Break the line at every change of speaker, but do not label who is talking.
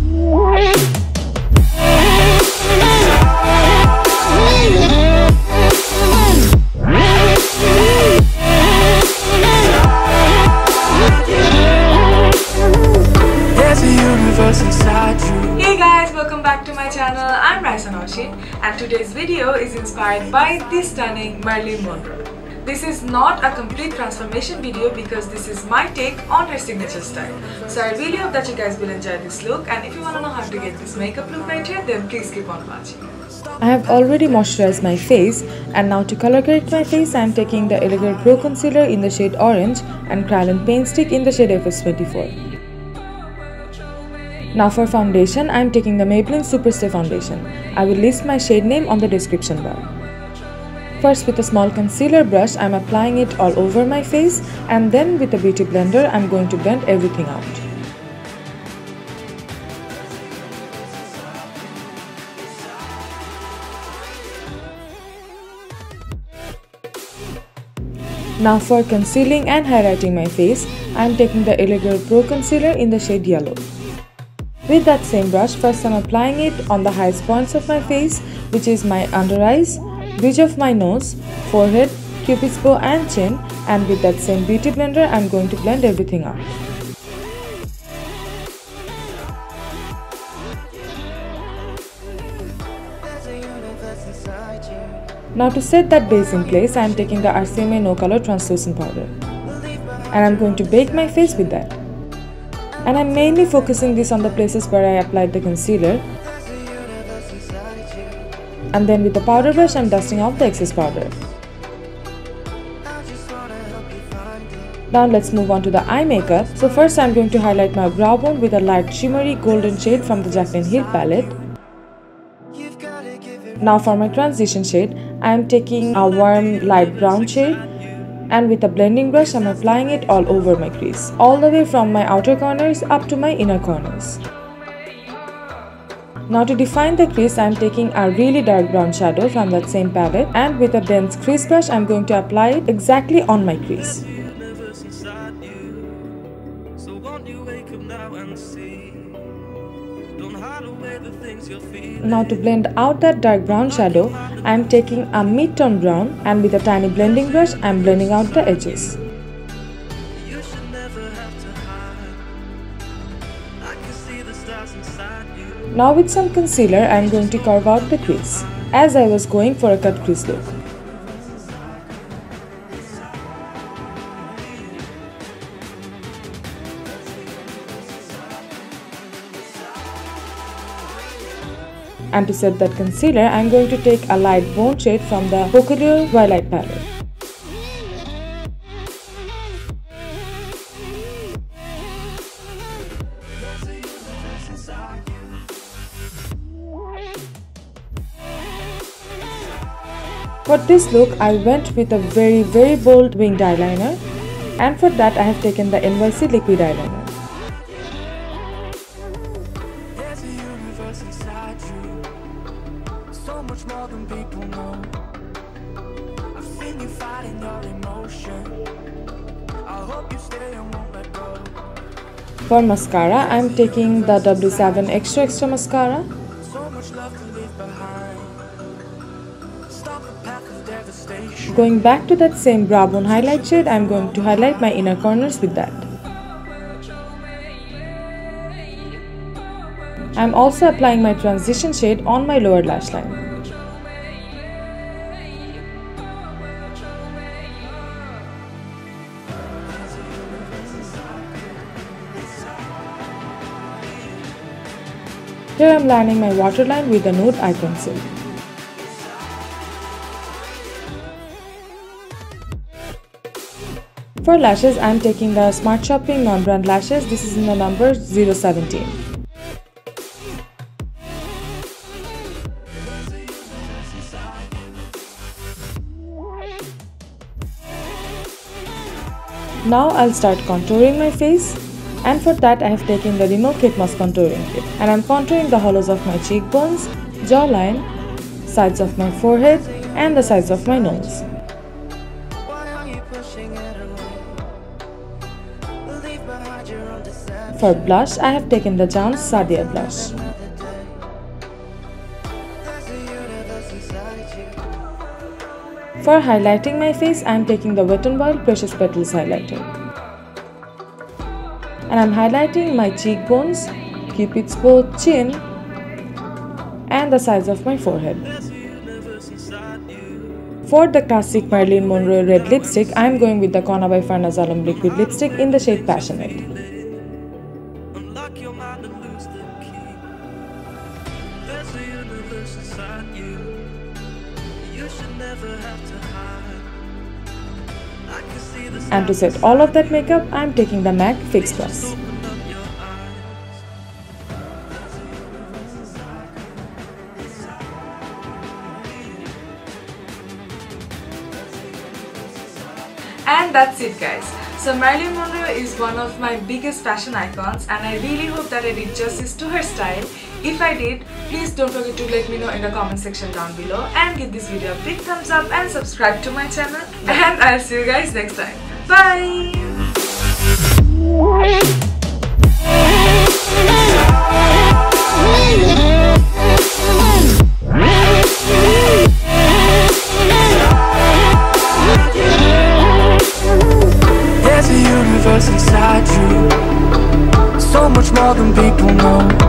Hey guys, welcome back to my channel. I'm Raisa Naushin and today's video is inspired by the stunning Marilyn Monroe. This is not a complete transformation video because this is my take on her signature style. So I really hope that you guys will enjoy this look, and if you want to know how to get this makeup look right here, then please keep on watching. I have already moisturized my face, and now to color correct my face I am taking the Elegant Pro Concealer in the shade Orange and Kryolan Paint Stick in the shade FS24. Now for foundation, I am taking the Maybelline Superstay Foundation. I will list my shade name on the description bar. First, with a small concealer brush, I am applying it all over my face, and then with a beauty blender, I am going to blend everything out. Now for concealing and highlighting my face, I am taking the Elegant Pro Concealer in the shade Yellow. With that same brush, first I am applying it on the highest points of my face, which is my under eyes, bridge of my nose, forehead, cupid's bow and chin, and with that same beauty blender I am going to blend everything out. Now to set that base in place, I am taking the RCMA No Color Translucent Powder, and I am going to bake my face with that. And I am mainly focusing this on the places where I applied the concealer. And then with the powder brush, I am dusting off the excess powder. Now let's move on to the eye makeup. So first I am going to highlight my brow bone with a light shimmery golden shade from the Jaclyn Hill palette. Now for my transition shade, I am taking a warm light brown shade. And with a blending brush, I am applying it all over my crease, all the way from my outer corners up to my inner corners. Now to define the crease, I am taking a really dark brown shadow from that same palette, and with a dense crease brush, I am going to apply it exactly on my crease. Now to blend out that dark brown shadow, I am taking a mid-tone brown, and with a tiny blending brush, I am blending out the edges. Now with some concealer, I am going to carve out the crease, as I was going for a cut crease look. And to set that concealer, I am going to take a light bone shade from the Pocoyo Twilight palette. For this look, I went with a very bold winged eyeliner, and for that I have taken the NYC liquid eyeliner. For mascara, I am taking the W7 Extra Mascara. Going back to that same brow bone highlight shade, I am going to highlight my inner corners with that. I am also applying my transition shade on my lower lash line. Here I am lining my waterline with a nude eye pencil. For lashes, I am taking the Smart Shopping non-brand lashes. This is in the number 017. Now I'll start contouring my face. And for that, I have taken the Rimmel Kate Moss contouring kit, and I am contouring the hollows of my cheekbones, jawline, sides of my forehead, and the sides of my nose. For blush, I have taken the Jan's Sadia blush. For highlighting my face, I am taking the Wet n Wild Precious Petals highlighter. And I am highlighting my cheekbones, Cupid's bow, chin, and the sides of my forehead. For the classic Marilyn Monroe red lipstick, I am going with the Kona by Farnaz Alam liquid lipstick in the shade Passionate. And to set all of that makeup, I am taking the MAC Fix Plus. And that's it, guys. So Marilyn Monroe is one of my biggest fashion icons, and I really hope that I did justice to her style. If I did, please don't forget to let me know in the comment section down below, and give this video a big thumbs up and subscribe to my channel. And I'll see you guys next time. Bye!
Inside you, so much more than people know.